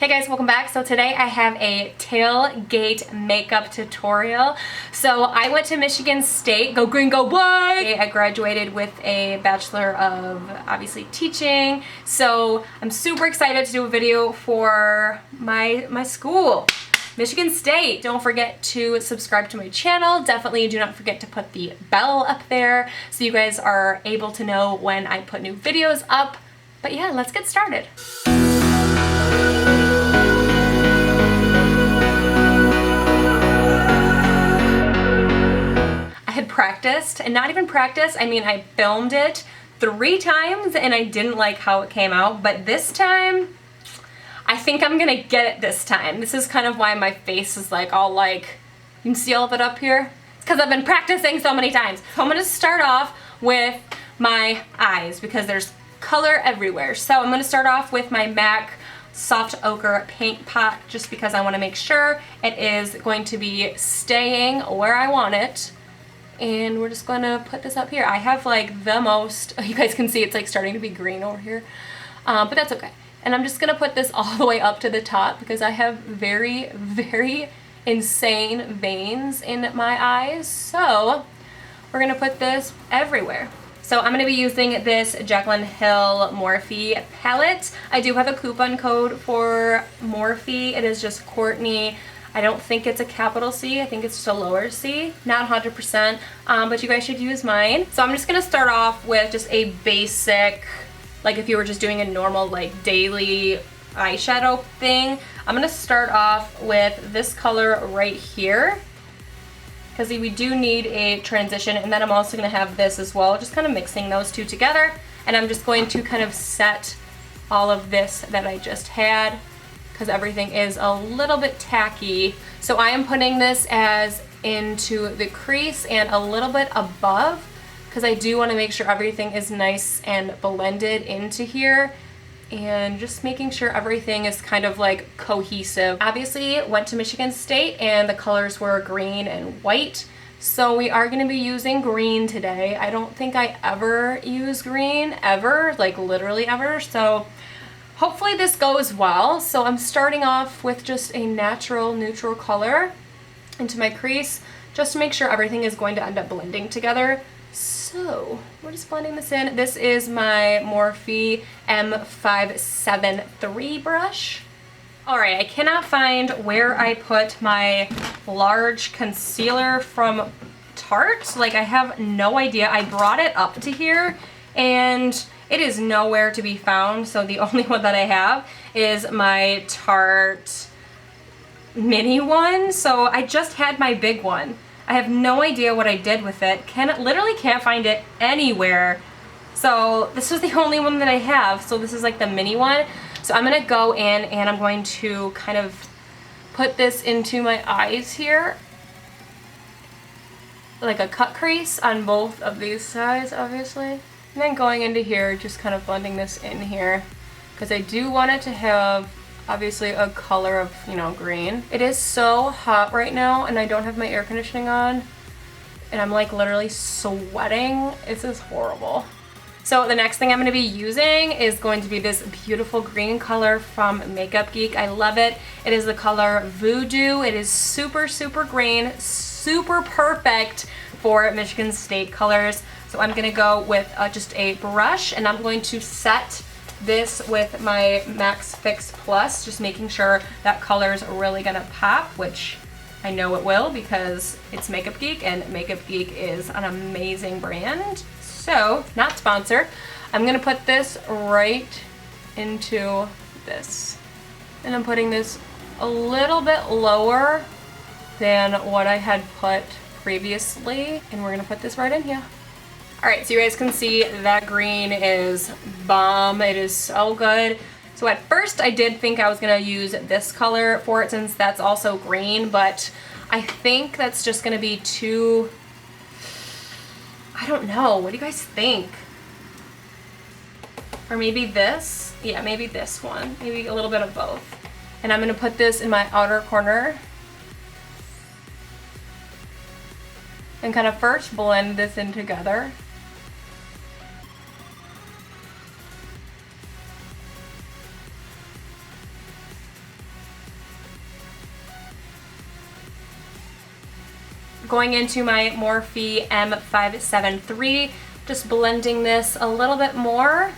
Hey guys, welcome back. So today I have a tailgate makeup tutorial. So I went to Michigan State, go green, go white! I graduated with a Bachelor of, obviously, teaching. So I'm super excited to do a video for my school, Michigan State. Don't forget to subscribe to my channel. Definitely do not forget to put the bell up there so you guys are able to know when I put new videos up. But yeah, let's get started. Practiced, and not even practiced, I mean I filmed it 3 times and I didn't like how it came out, but this time I think I'm gonna get it this time. This is kind of why my face is like all like, you can see all of it up here? It's because I've been practicing so many times. So I'm gonna start off with my eyes because there's color everywhere. So I'm gonna start off with my MAC Soft Ochre Paint Pot just because I want to make sure it is going to be staying where I want it. And we're just gonna put this up here. I have like the most, you guys can see it's like starting to be green over here, but that's okay. And I'm just gonna put this all the way up to the top because I have very, very insane veins in my eyes. So we're gonna put this everywhere. So I'm gonna be using this Jaclyn Hill Morphe palette. I do have a coupon code for Morphe. It is just Courtney. I don't think it's a capital C, I think it's just a lower C, not 100%, but you guys should use mine. So I'm just gonna start off with just a basic, like if you were just doing a normal like daily eyeshadow thing. I'm gonna start off with this color right here, because we do need a transition, and then I'm also gonna have this as well, just kind of mixing those two together, and I'm just going to kind of set all of this that I just had, because everything is a little bit tacky. So I am putting this as into the crease and a little bit above because I do want to make sure everything is nice and blended into here and just making sure everything is kind of like cohesive. Obviously went to Michigan State and the colors were green and white. So we are going to be using green today. I don't think I ever use green ever, like literally ever. So hopefully this goes well. So I'm starting off with just a natural neutral color into my crease just to make sure everything is going to end up blending together. So we're just blending this in. This is my Morphe M573 brush. Alright, I cannot find where I put my large concealer from Tarte. Like I have no idea. I brought it up to here and it is nowhere to be found, so the only one that I have is my Tarte mini one. So I just had my big one. I have no idea what I did with it. Literally can't find it anywhere. So this is the only one that I have. So this is like the mini one. So I'm gonna go in and I'm going to kind of put this into my eyes here. Like a cut crease on both of these sides, obviously. And then going into here, just kind of blending this in here because I do want it to have obviously a color of, you know, green. It is so hot right now and I don't have my air conditioning on and I'm like literally sweating. This is horrible. So the next thing I'm going to be using is going to be this beautiful green color from Makeup Geek. I love it. It is the color Voodoo. It is super, super green, super perfect for Michigan State colors. So I'm going to go with just a brush and I'm going to set this with my Max Fix Plus, just making sure that color is really going to pop, which I know it will because it's Makeup Geek and Makeup Geek is an amazing brand. So, not sponsored. I'm going to put this right into this. And I'm putting this a little bit lower than what I had put previously. And we're going to put this right in here. Alright, so you guys can see that green is bomb. It is so good. So at first I did think I was going to use this color for it since that's also green, but I think that's just going to be too, I don't know. What do you guys think? Or maybe this? Yeah, maybe this one. Maybe a little bit of both. And I'm going to put this in my outer corner and kind of first blend this in together. going into my Morphe M573, just blending this a little bit more.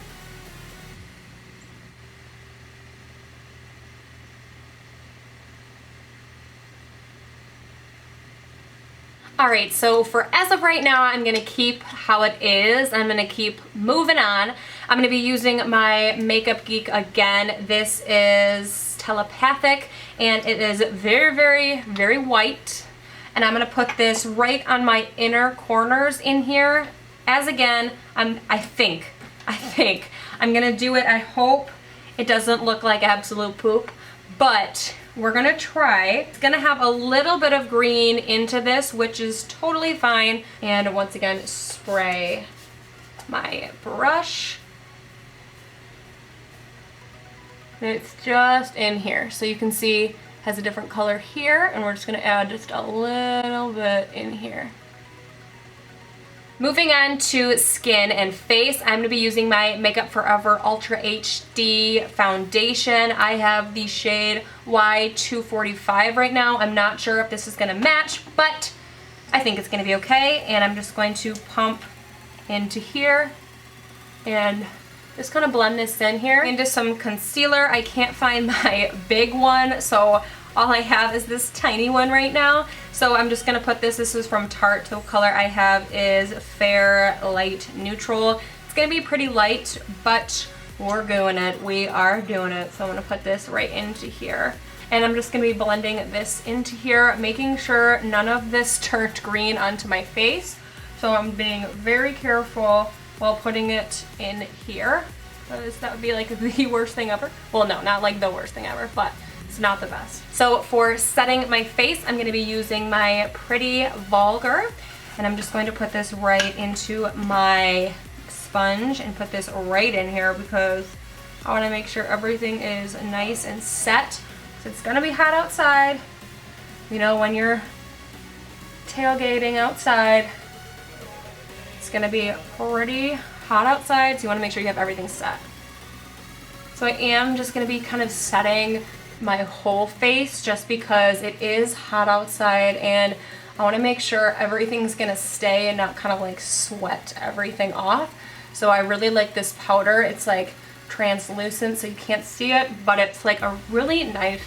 Alright, so for as of right now, I'm going to keep how it is. I'm going to keep moving on. I'm going to be using my Makeup Geek again. This is Telepathic, and it is very, very, very white. And I'm going to put this right on my inner corners in here. As again, I think I'm going to do it. I hope it doesn't look like absolute poop, but we're gonna try. It's gonna have a little bit of green into this, which is totally fine. And once again, spray my brush. And it's just in here. So you can see it has a different color here, and we're just gonna add just a little bit in here. Moving on to skin and face, I'm going to be using my Makeup Forever Ultra HD foundation. I have the shade Y245 right now. I'm not sure if this is going to match, but I think it's going to be okay. And I'm just going to pump into here and just kind of blend this in here. Into some concealer. I can't find my big one, so all I have is this tiny one right now. So I'm just going to put this is from Tarte. The color I have is Fair Light Neutral. It's going to be pretty light, but we're doing it. We are doing it. So I'm going to put this right into here. And I'm just going to be blending this into here, making sure none of this turned green onto my face. So I'm being very careful while putting it in here. That would be like the worst thing ever. Well, no, not like the worst thing ever, but it's not the best. So for setting my face, I'm going to be using my Pretty Vulgar, and I'm just going to put this right into my sponge and put this right in here because I want to make sure everything is nice and set. So it's going to be hot outside. You know, when you're tailgating outside, it's going to be pretty hot outside, so you want to make sure you have everything set. So I am just going to be kind of setting my whole face just because it is hot outside, and I want to make sure everything's gonna stay and not kind of like sweat everything off. So I really like this powder. It's like translucent so you can't see it, but it's like a really nice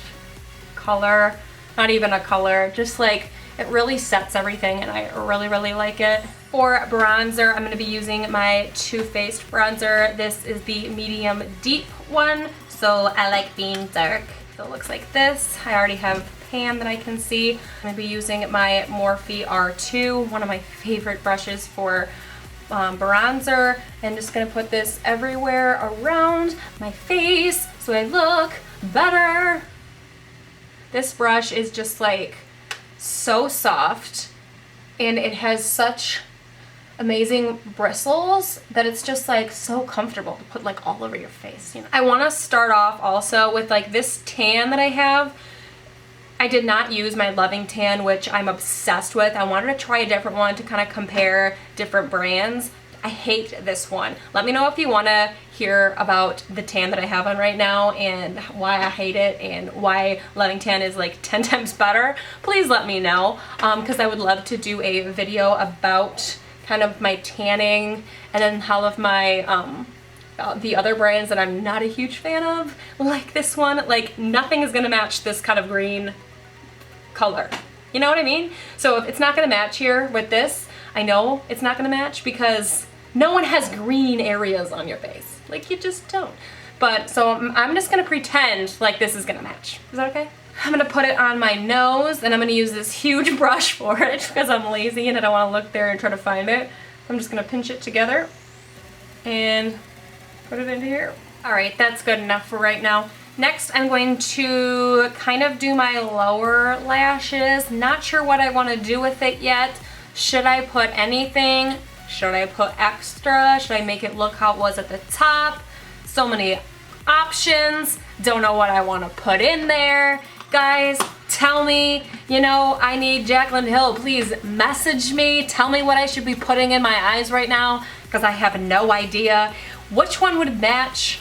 color. Not even a color, just like it really sets everything, and I really, really like it. For bronzer, I'm going to be using my Too Faced bronzer. This is the medium deep one, so I like being dark. So it looks like this. I already have pan that I can see. I'm going to be using my Morphe R2, one of my favorite brushes for bronzer, and just going to put this everywhere around my face so I look better. This brush is just like so soft, and it has such amazing bristles that it's just like so comfortable to put like all over your face, you know. I want to start off also with like this tan that I have. I did not use my Loving Tan, which I'm obsessed with. I wanted to try a different one to kind of compare different brands. I hate this one. Let me know if you want to hear about the tan that I have on right now and why I hate it and why Loving Tan is like 10 times better. Please let me know, because I would love to do a video about kind of my tanning and then how of my the other brands that I'm not a huge fan of, like this one. Like nothing is gonna match this kind of green color, you know what I mean? So if it's not gonna match here with this, I know it's not gonna match because no one has green areas on your face, like you just don't. But so I'm just gonna pretend like this is gonna match. Is that okay? I'm gonna put it on my nose, and I'm gonna use this huge brush for it because I'm lazy and I don't wanna look there and try to find it. I'm just gonna pinch it together and put it into here. All right, that's good enough for right now. Next, I'm going to kind of do my lower lashes. Not sure what I wanna do with it yet. Should I put anything? Should I put extra? Should I make it look how it was at the top? So many options. Don't know what I wanna put in there. Guys, tell me, you know, I need Jaclyn Hill. Please message me. Tell me what I should be putting in my eyes right now because I have no idea which one would match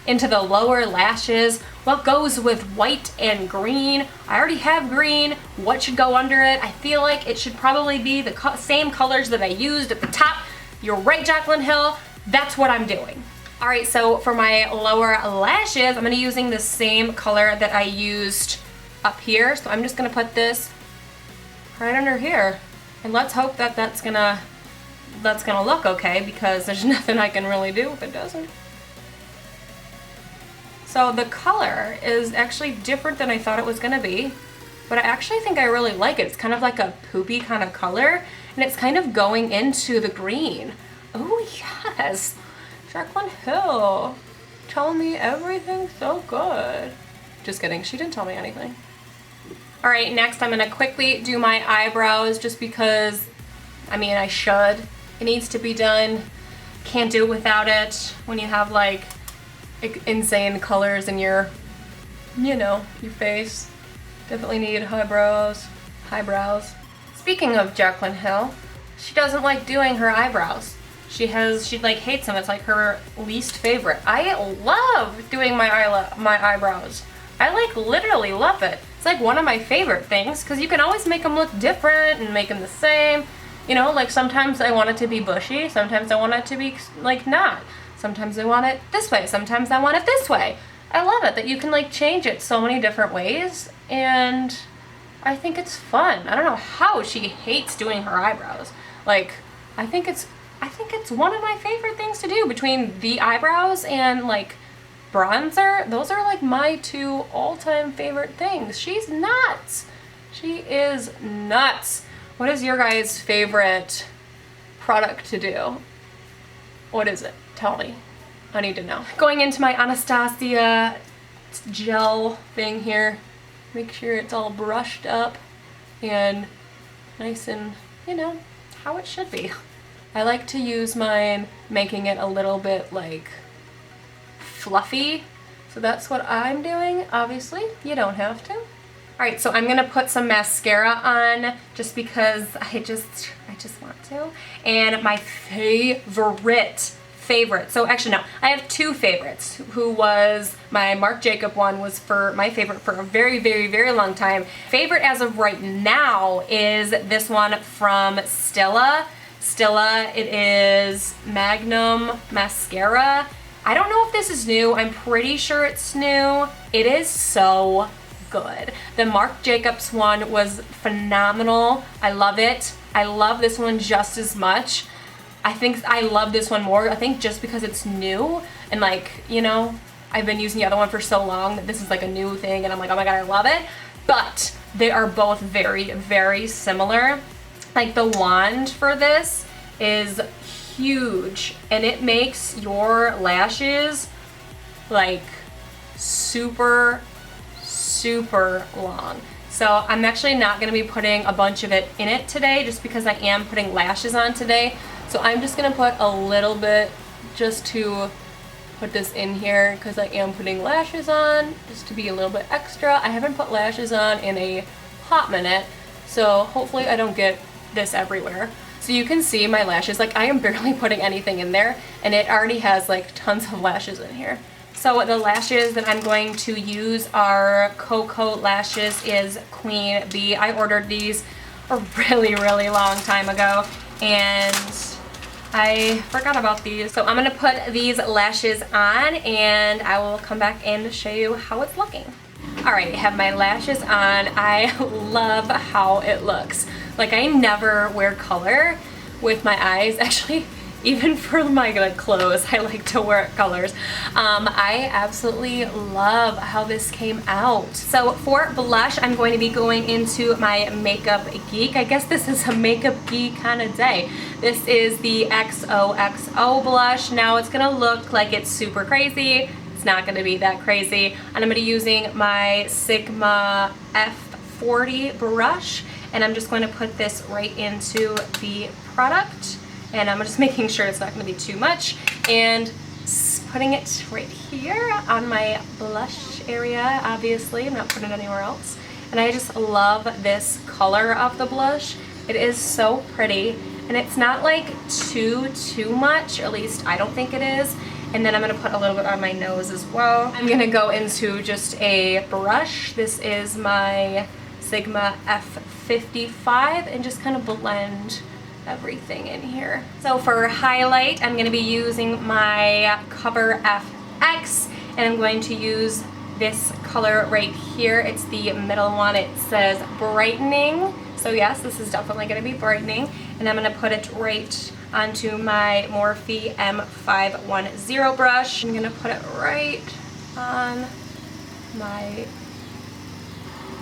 into the lower lashes. What goes with white and green? I already have green. What should go under it? I feel like it should probably be the same colors that I used at the top. You're right, Jaclyn Hill. That's what I'm doing. All right, so for my lower lashes, I'm gonna be using the same color that I used up here. So I'm just gonna put this right under here. And let's hope that that's gonna look okay, because there's nothing I can really do if it doesn't. So the color is actually different than I thought it was gonna be, but I actually think I really like it. It's kind of like a poopy kind of color, and it's kind of going into the green. Oh yes, Jaclyn Hill, telling me everything so good. Just kidding, she didn't tell me anything. All right, next I'm gonna quickly do my eyebrows, just because, I mean, I should. It needs to be done. Can't do it without it when you have like insane colors in your, you know, your face. Definitely need eyebrows. Speaking of Jaclyn Hill, she doesn't like doing her eyebrows. She like hates them. It's like her least favorite. I love doing my eyebrows. I like literally love it. It's like one of my favorite things, because you can always make them look different and make them the same. You know, like sometimes I want it to be bushy, sometimes I want it to be like not. Sometimes I want it this way, sometimes I want it this way. I love it that you can like change it so many different ways, and I think it's fun. I don't know how she hates doing her eyebrows. Like, I think it's one of my favorite things to do between the eyebrows and like bronzer. Those are like my two all-time favorite things. She's nuts. She is nuts. What is your guys' favorite product to do? What is it? Tell me. I need to know. Going into my Anastasia gel thing here. Make sure it's all brushed up and nice and, you know, how it should be. I like to use mine making it a little bit like fluffy. So that's what I'm doing. Obviously, you don't have to. All right, so I'm gonna put some mascara on just because I just want to. And my favorite, so actually no, I have two favorites, who was my Marc Jacob one was for my favorite for a very, very, very long time. Favorite as of right now is this one from Stila. It is Magnum Mascara. I don't know if this is new. I'm pretty sure it's new. It is so good. The Marc Jacobs one was phenomenal. I love it. I love this one just as much. I think I love this one more. I think just because it's new and like, you know, I've been using the other one for so long that this is like a new thing and I'm like, oh my god, I love it. But they are both very, very similar. Like the wand for this is huge and it makes your lashes like super long. So I'm actually not going to be putting a bunch of it in it today just because I am putting lashes on today. So I'm just going to put a little bit just to put this in here because I am putting lashes on just to be a little bit extra. I haven't put lashes on in a hot minute, so hopefully I don't get this everywhere. So you can see my lashes, like I am barely putting anything in there and it already has like tons of lashes in here. So the lashes that I'm going to use are Cocoa Lashes is Queen Bee. I ordered these a really, really long time ago and I forgot about these. So I'm gonna put these lashes on and I will come back and show you how it's looking. All right, I have my lashes on. I love how it looks. Like I never wear color with my eyes. Actually, even for my clothes, I like to wear colors. I absolutely love how this came out. So for blush, I'm going to be going into my Makeup Geek. I guess this is a Makeup Geek kind of day. This is the XOXO blush. Now it's gonna look like it's super crazy. It's not gonna be that crazy. And I'm gonna be using my Sigma F40 brush. And I'm just going to put this right into the product. And I'm just making sure it's not going to be too much. And putting it right here on my blush area, obviously. I'm not putting it anywhere else. And I just love this color of the blush. It is so pretty. And it's not like too much, or at least I don't think it is. And then I'm gonna put a little bit on my nose as well. I'm gonna go into just a brush. This is my Sigma F55 and just kind of blend everything in here. So for highlight, I'm gonna be using my Cover FX, and I'm going to use this color right here. It's the middle one. It says brightening. So yes, this is definitely going to be brightening. And I'm going to put it right onto my Morphe M510 brush. I'm going to put it right on my,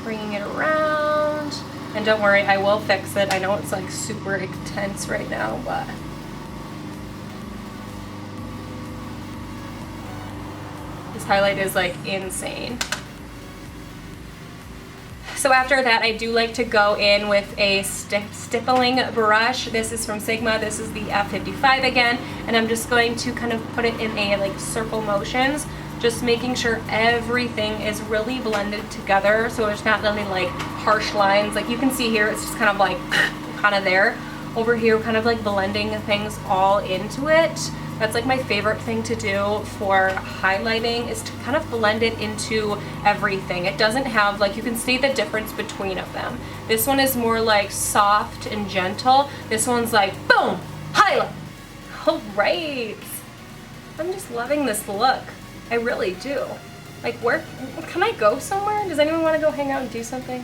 bringing it around. And don't worry, I will fix it. I know it's like super intense right now, but this highlight is like insane. So after that, I do like to go in with a stippling brush. This is from Sigma. This is the F55 again, and I'm just going to kind of put it in a like circle motions, just making sure everything is really blended together, so it's not really like harsh lines. Like you can see here, it's just kind of like kind of there. Over here, kind of like blending things all into it. That's like my favorite thing to do for highlighting, is to kind of blend it into everything. It doesn't have, like, you can see the difference between of them. This one is more like soft and gentle. This one's like, boom, highlight. All right. I'm just loving this look. I really do. Like, where, can I go somewhere? Does anyone want to go hang out and do something?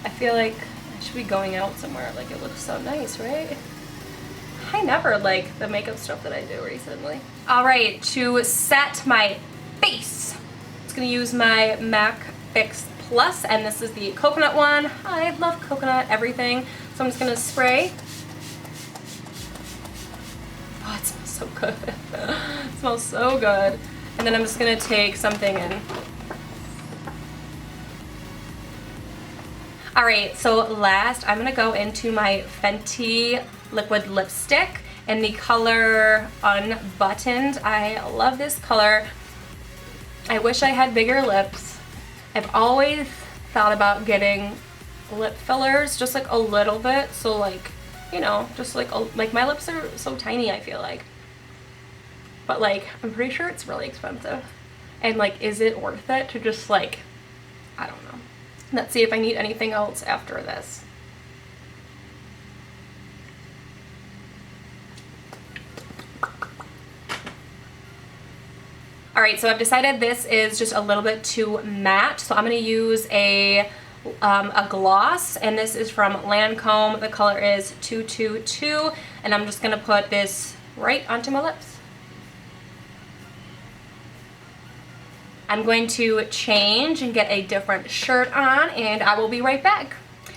I feel like I should be going out somewhere. Like, it looks so nice, right? I never like the makeup stuff that I do recently. All right, to set my face, I'm just gonna use my MAC Fix Plus, and this is the coconut one. I love coconut everything, so I'm just gonna spray. Oh, it smells so good. It smells so good. And then I'm just gonna take something in. All right, so last I'm gonna go into my Fenty liquid lipstick in the color Unbuttoned. I love this color. I wish I had bigger lips. I've always thought about getting lip fillers, just like a little bit, so like, you know, just like my lips are so tiny, I feel like. But like, I'm pretty sure it's really expensive. And like, is it worth it to just like, I don't know. Let's see if I need anything else after this. Alright, so I've decided this is just a little bit too matte, so I'm going to use a gloss, and this is from Lancome. The color is 222, and I'm just going to put this right onto my lips. I'm going to change and get a different shirt on, and I will be right back.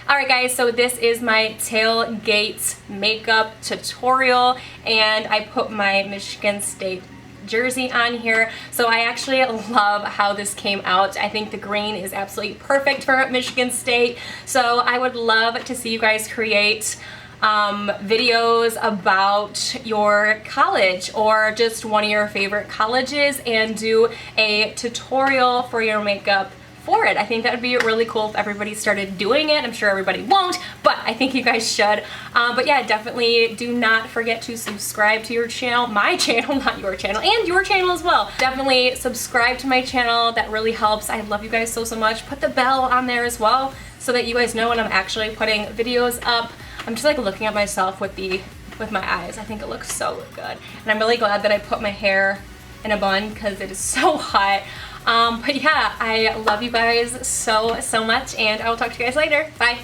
Alright guys, so this is my Tailgate makeup tutorial, and I put my Michigan State jersey on here. So I actually love how this came out. I think the green is absolutely perfect for Michigan State. So I would love to see you guys create videos about your college or just one of your favorite colleges and do a tutorial for your makeup for it. I think that would be really cool if everybody started doing it. I'm sure everybody won't, but I think you guys should. But yeah, definitely do not forget to subscribe to your channel, my channel, not your channel, and your channel as well. Definitely subscribe to my channel. That really helps. I love you guys so, so much. Put the bell on there as well so that you guys know when I'm actually putting videos up. I'm just like looking at myself with my eyes. I think it looks so good. And I'm really glad that I put my hair in a bun because it is so hot. But yeah, I love you guys so, so much, and I will talk to you guys later. Bye.